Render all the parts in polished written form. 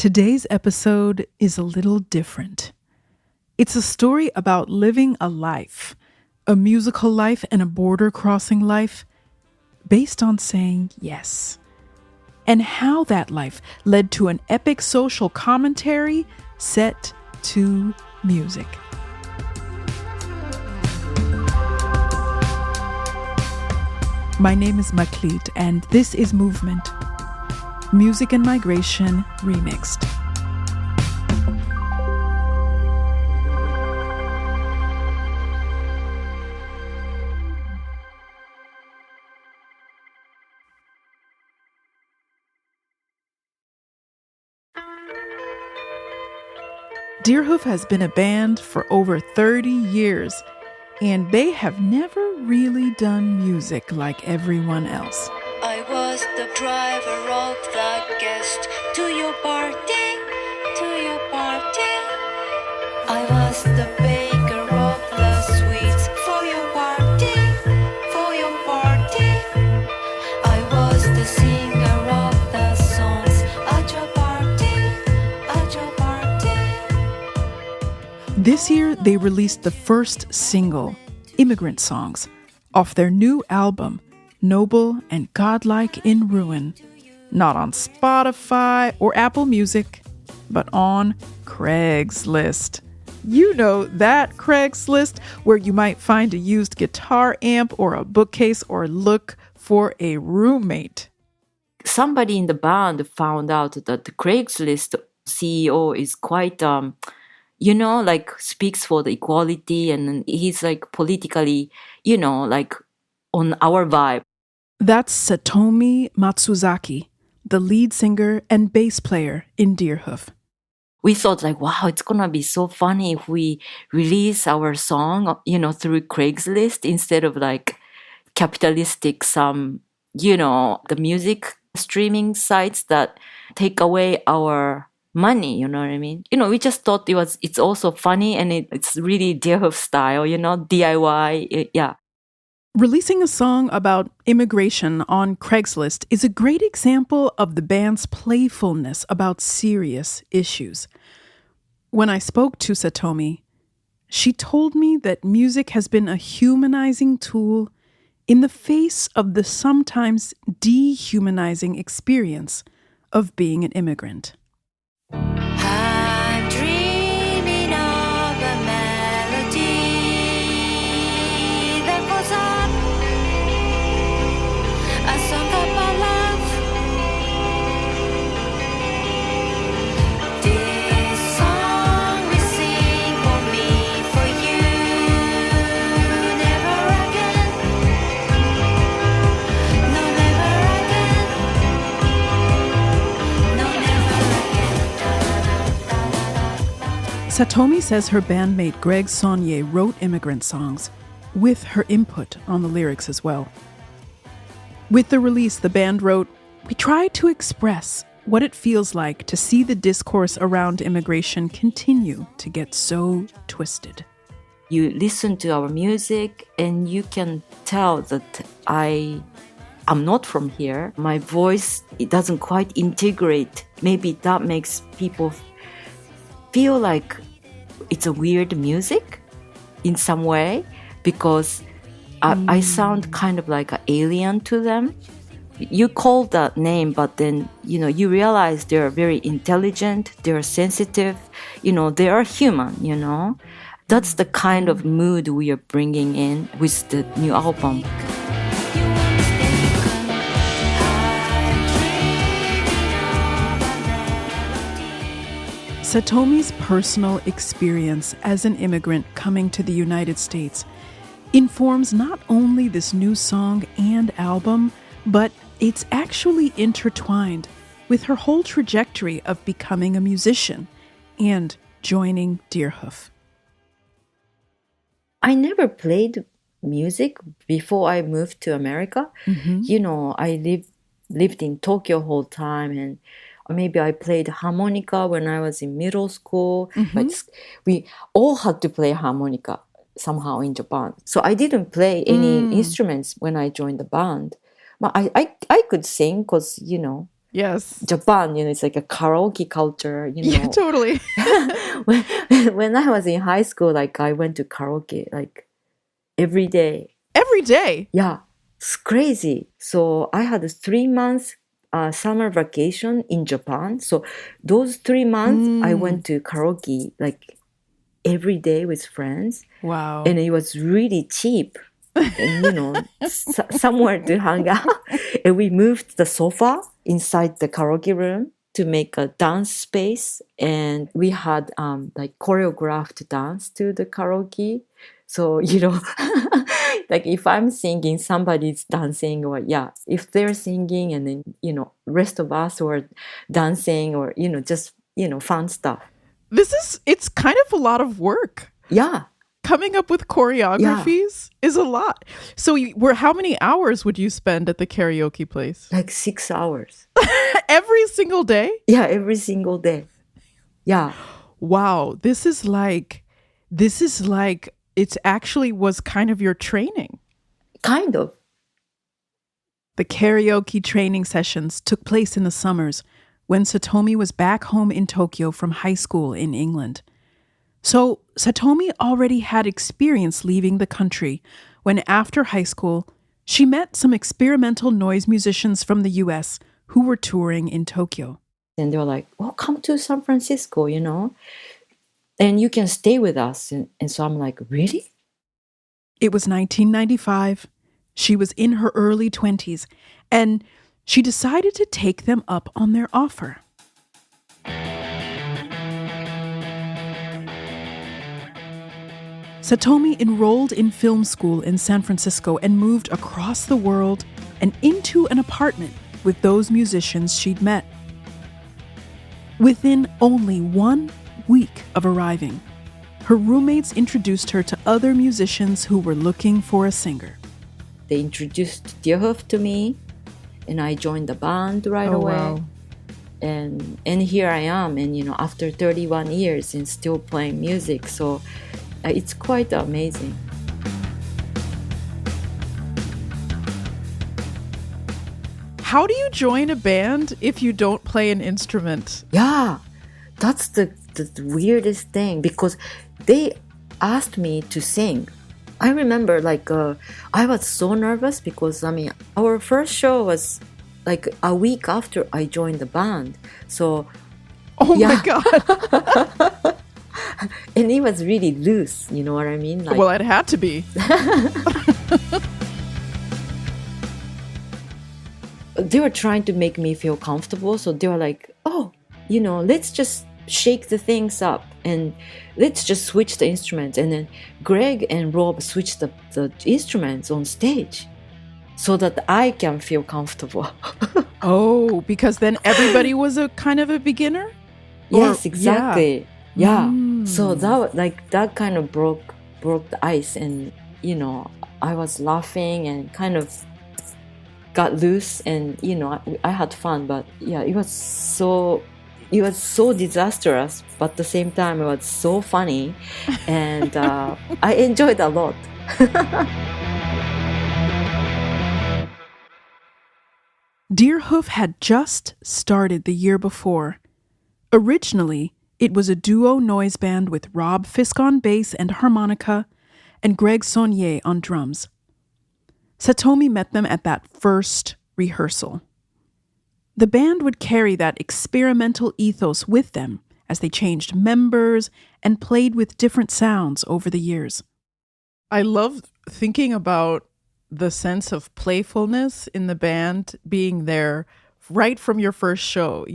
Today's episode is a little different. It's a story about living a life, a musical life and a border crossing life, based on saying yes. And how that life led to an epic social commentary set to music. My name is Maklit, and this is Movement. Music and Migration Remixed. Deerhoof has been a band for over 30 years, and they have never really done music like everyone else. I was the driver of the guest to your party, to your party. I was the baker of the sweets for your party, for your party. I was the singer of the songs at your party, at your party. This year, they released the first single, Immigrant Songs, off their new album, Noble and Godlike in Ruin, not on Spotify or Apple Music, but on Craigslist. You know that Craigslist where you might find a used guitar amp or a bookcase or look for a roommate. Somebody in the band found out that the Craigslist CEO is quite, speaks for the equality, and he's like politically, on our vibe. That's Satomi Matsuzaki, the lead singer and bass player in Deerhoof. We thought wow, it's gonna be so funny if we release our song, through Craigslist instead of capitalistic the music streaming sites that take away our money, you know what I mean? We just thought it's also funny, and it's really Deerhoof style, DIY, yeah. Releasing a song about immigration on Craigslist is a great example of the band's playfulness about serious issues. When I spoke to Satomi, she told me that music has been a humanizing tool in the face of the sometimes dehumanizing experience of being an immigrant. I'm dreaming of a melody that goes on, a song about love. This song we sing for me, for you, never again. No, never again. No, never again. Satomi says her bandmate Greg Saunier wrote Immigrant Songs with her input on the lyrics as well. With the release, the band wrote, "We try to express what it feels like to see the discourse around immigration continue to get so twisted." You listen to our music and you can tell that I'm not from here. My voice, it doesn't quite integrate. Maybe that makes people feel like it's a weird music in some way, because I sound kind of like an alien to them. You call that name, but then, you realize they're very intelligent, they're sensitive, they are human, That's the kind of mood we are bringing in with the new album. Satomi's personal experience as an immigrant coming to the United States informs not only this new song and album, but it's actually intertwined with her whole trajectory of becoming a musician and joining Deerhoof. I never played music before I moved to America. Mm-hmm. I lived in Tokyo whole time, and maybe I played harmonica when I was in middle school. Mm-hmm. But we all had to play harmonica somehow in Japan. So I didn't play any instruments when I joined the band. But I could sing because, Yes. Japan, it's like a karaoke culture, Yeah, totally. when I was in high school, like I went to karaoke like every day. Every day. Yeah, it's crazy. So I had a 3 months summer vacation in Japan. So those 3 months, I went to karaoke like every day with friends. Wow. And it was really cheap. And, somewhere to hang out. And we moved the sofa inside the karaoke room to make a dance space. And we had like choreographed dance to the karaoke. So, like if I'm singing, somebody's dancing, or if they're singing and then, rest of us were dancing, or, just, fun stuff. It's kind of a lot of work. Yeah. Coming up with choreographies is a lot. So how many hours would you spend at the karaoke place? Like 6 hours. Every single day? Yeah, every single day. Yeah. Wow. This is like, it actually was kind of your training. Kind of. The karaoke training sessions took place in the summers when Satomi was back home in Tokyo from high school in England. So Satomi already had experience leaving the country when, after high school, she met some experimental noise musicians from the US who were touring in Tokyo. And they were like, "Oh, come to San Francisco, and you can stay with us." And so I'm like, "Really?" It was 1995. She was in her early 20s, and she decided to take them up on their offer. Satomi enrolled in film school in San Francisco and moved across the world and into an apartment with those musicians she'd met. Within only 1 week of arriving, her roommates introduced her to other musicians who were looking for a singer. They introduced Deerhoof to me, and I joined the band right away. Wow. And here I am, and after 31 years and still playing music, so it's quite amazing. How do you join a band if you don't play an instrument? Yeah, that's the weirdest thing, because they asked me to sing. I remember I was so nervous because our first show was like a week after I joined the band. So my God. And it was really loose, you know what I mean? Well, it had to be. They were trying to make me feel comfortable. So they were like, "Oh, let's just shake the things up and let's just switch the instruments." And then Greg and Rob switched the instruments on stage so that I can feel comfortable. Oh, because then everybody was a kind of a beginner? Yes, exactly. Yeah. So that kind of broke the ice, and I was laughing and kind of got loose, and I had fun, but it was so disastrous, but at the same time it was so funny, and I enjoyed a lot. Deerhoof had just started the year before. Originally, it was a duo noise band with Rob Fisk on bass and harmonica and Greg Saunier on drums. Satomi met them at that first rehearsal. The band would carry that experimental ethos with them as they changed members and played with different sounds over the years. I love thinking about the sense of playfulness in the band being there right from your first show,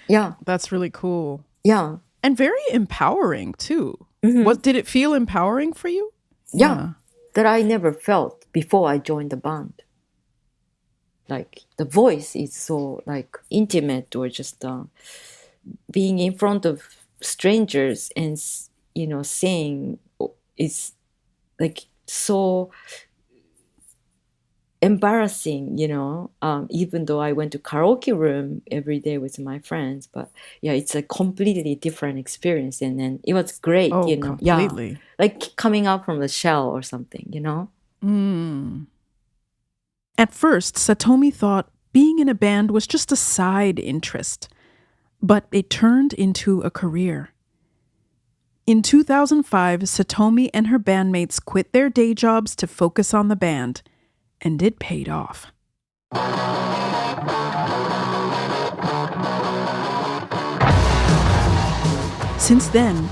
Yeah. That's really cool. Yeah. And very empowering, too. Mm-hmm. Did it feel empowering for you? Yeah. That I never felt before I joined the band. Like, the voice is so, intimate, or just being in front of strangers and, saying is, so embarrassing, even though I went to karaoke room every day with my friends, but it's a completely different experience, and then it was great, completely. Like coming out from the shell or something, At first, Satomi thought being in a band was just a side interest, but it turned into a career. In 2005, Satomi and her bandmates quit their day jobs to focus on the band, and it paid off. Since then,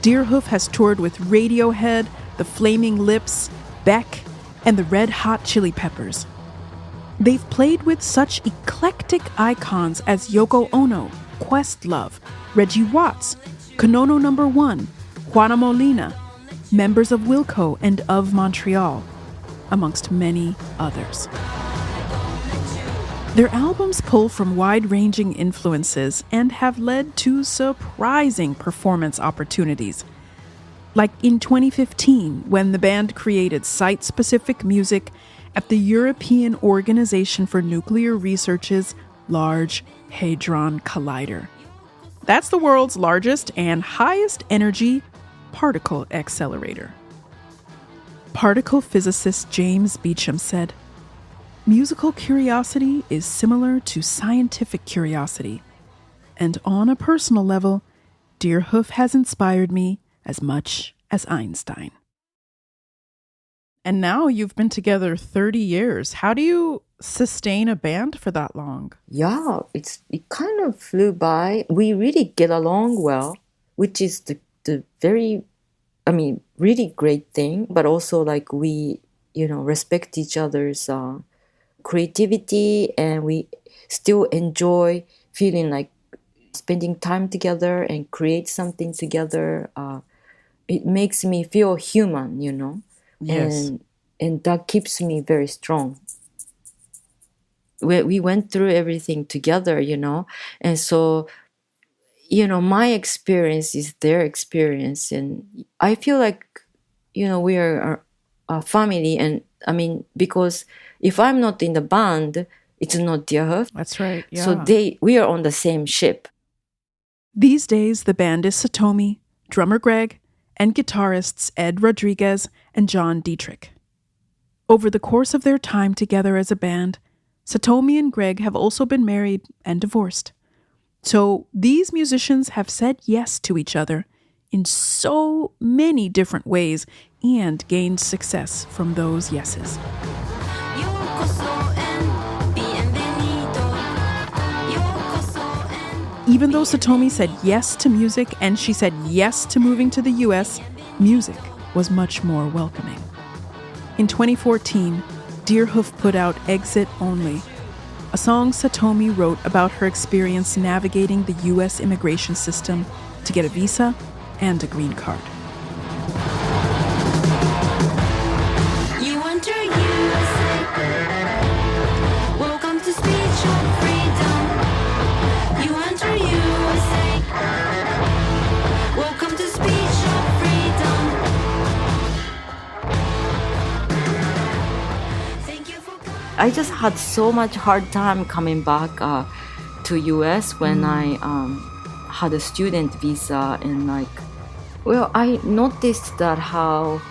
Deerhoof has toured with Radiohead, The Flaming Lips, Beck, and the Red Hot Chili Peppers. They've played with such eclectic icons as Yoko Ono, Questlove, Reggie Watts, Konono No. 1, Juana Molina, members of Wilco and of Montreal, amongst many others. Their albums pull from wide-ranging influences and have led to surprising performance opportunities. Like in 2015, when the band created site-specific music at the European Organization for Nuclear Research's Large Hadron Collider. That's the world's largest and highest energy particle accelerator. Particle physicist James Beecham said, "Musical curiosity is similar to scientific curiosity, and on a personal level, Deerhoof has inspired me as much as Einstein." And now you've been together 30 years. How do you sustain a band for that long? Yeah, it kind of flew by. We really get along well, which is the very, really great thing. But also like we, respect each other's creativity, and we still enjoy feeling like spending time together and create something together. It makes me feel human, Yes. And that keeps me very strong. We went through everything together, and so, my experience is their experience, and I feel like, we are a family, and because if I'm not in the band, it's not Deerhoof. That's right, yeah. So we are on the same ship. These days, the band is Satomi, drummer Greg, and guitarists Ed Rodriguez and John Dietrich. Over the course of their time together as a band, Satomi and Greg have also been married and divorced. So these musicians have said yes to each other in so many different ways and gained success from those yeses. Even though Satomi said yes to music and she said yes to moving to the US, music was much more welcoming. In 2014, Deerhoof put out Exit Only, a song Satomi wrote about her experience navigating the US immigration system to get a visa and a green card. You enter USA. Welcome to speech of freedom. You enter USA. Welcome to speech of freedom. Thank you for coming. I just had so much hard time coming back to US when I had a student visa, and I noticed that how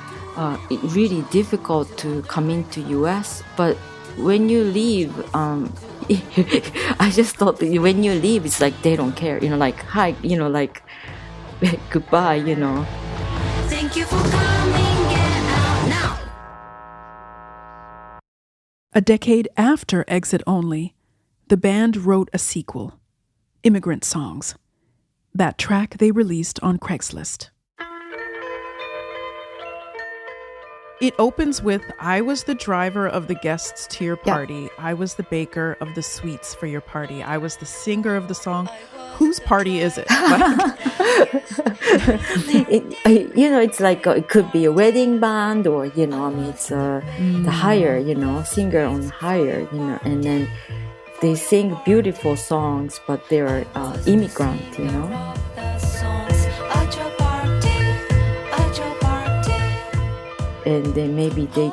it really difficult to come into US. But when you leave, I just thought that when you leave, it's like they don't care, hi, goodbye, Thank you for coming. Get out now. A decade after Exit Only, the band wrote a sequel, Immigrant Songs. That track they released on Craigslist. It opens with, "I was the driver of the guests to your party. I was the baker of the sweets for your party. I was the singer of the song." Whose party is it? It's like it could be a wedding band, or it's the hire, singer on hire, and then they sing beautiful songs, but they are immigrant, and then maybe they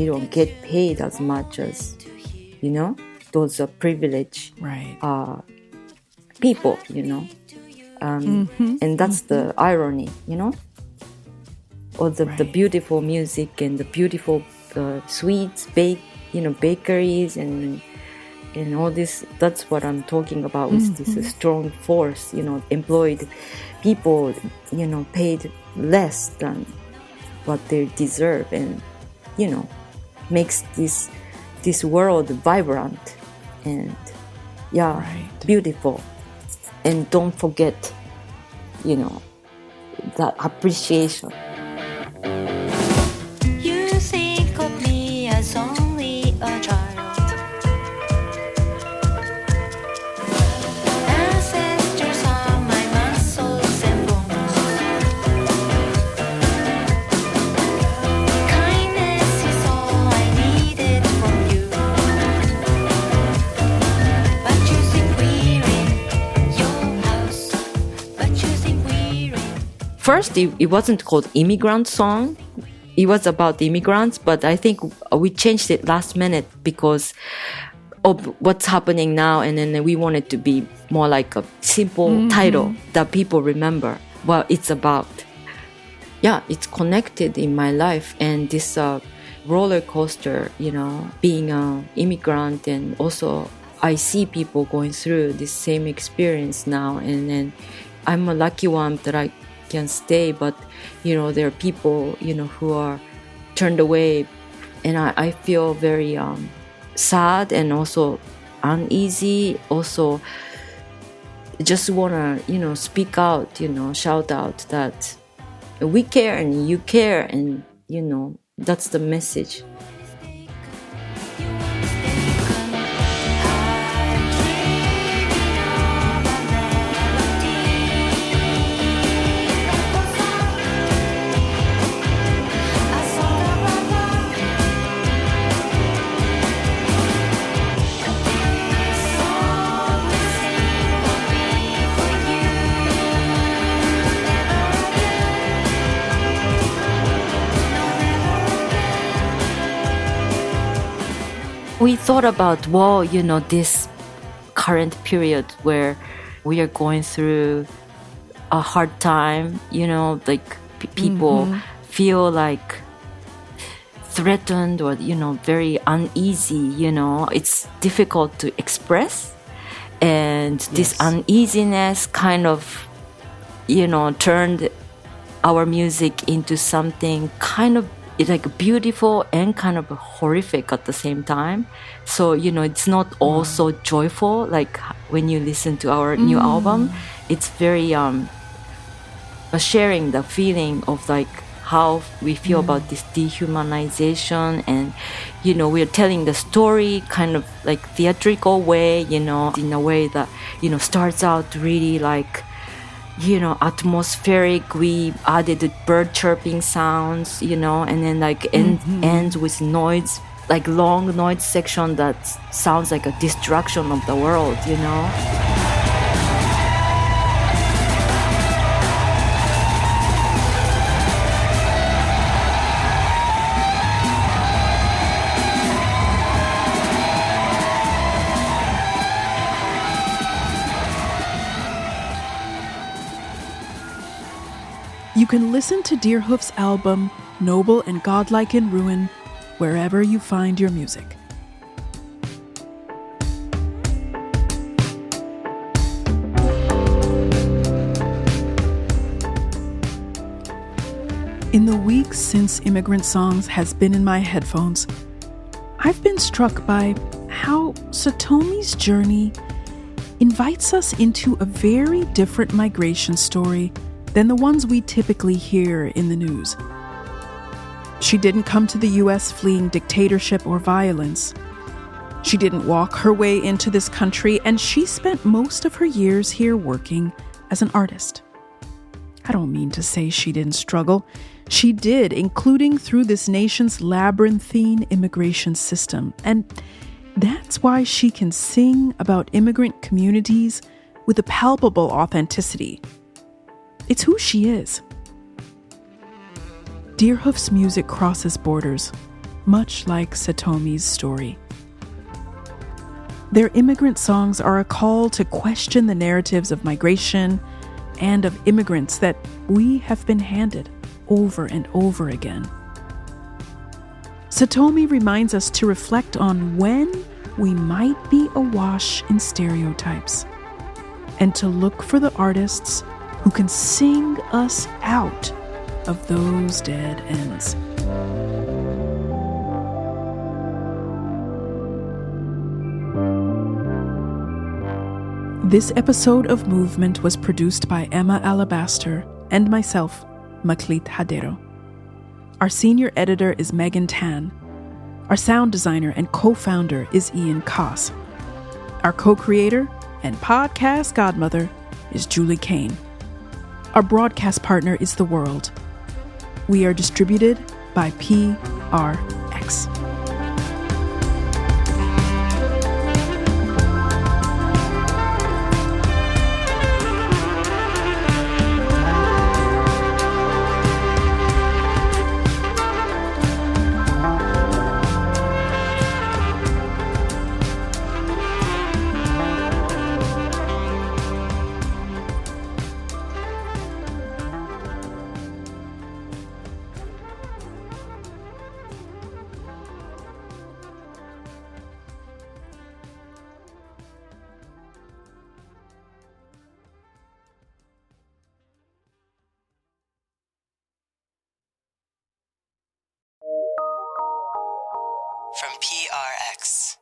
don't get paid as much as, those are privileged people, and that's the irony, or the beautiful music and the beautiful sweets, bakeries, and and all this. That's what I'm talking about with this strong force, employed people, paid less than what they deserve, and, makes this world vibrant and beautiful. And don't forget, that appreciation. You think of me as only a child. Ancestors are my muscles and bones. Kindness is all I needed from you. But you think we're in your house. But you think we're in. First, it wasn't called Immigrant Song. It was about immigrants, but I think we changed it last minute because of what's happening now, and then we wanted to be more like a simple title that people remember what it's about. Yeah, it's connected in my life, and this roller coaster, being an immigrant, and also I see people going through this same experience now, and then I'm a lucky one that I can stay, but there are people who are turned away, and I feel very sad and also uneasy. Also just wanna speak out, shout out that we care and you care, and that's the message. We thought about, this current period where we are going through a hard time, like people feel like threatened or, very uneasy, it's difficult to express. And this uneasiness kind of, turned our music into something kind of like beautiful and kind of horrific at the same time. So, it's not all so joyful. Like when you listen to our new album, it's very sharing the feeling of like how we feel about this dehumanization, and we're telling the story kind of like theatrical way, in a way that starts out really like atmospheric. We added bird chirping sounds, and then like ends with noise, like long noise section that sounds like a destruction of the world, You can listen to Deerhoof's album, Noble and Godlike in Ruin, wherever you find your music. In the weeks since Immigrant Songs has been in my headphones, I've been struck by how Satomi's journey invites us into a very different migration story than the ones we typically hear in the news. She didn't come to the US fleeing dictatorship or violence. She didn't walk her way into this country, and she spent most of her years here working as an artist. I don't mean to say she didn't struggle. She did, including through this nation's labyrinthine immigration system. And that's why she can sing about immigrant communities with a palpable authenticity. It's who she is. Deerhoof's music crosses borders, much like Satomi's story. Their immigrant songs are a call to question the narratives of migration and of immigrants that we have been handed over and over again. Satomi reminds us to reflect on when we might be awash in stereotypes, and to look for the artists who can sing us out of those dead ends. This episode of Movement was produced by Emma Alabaster and myself, Maklit Hadero. Our senior editor is Megan Tan. Our sound designer and co-founder is Ian Koss. Our co-creator and podcast godmother is Julie Kane. Our broadcast partner is The World. We are distributed by PRX. From PRX.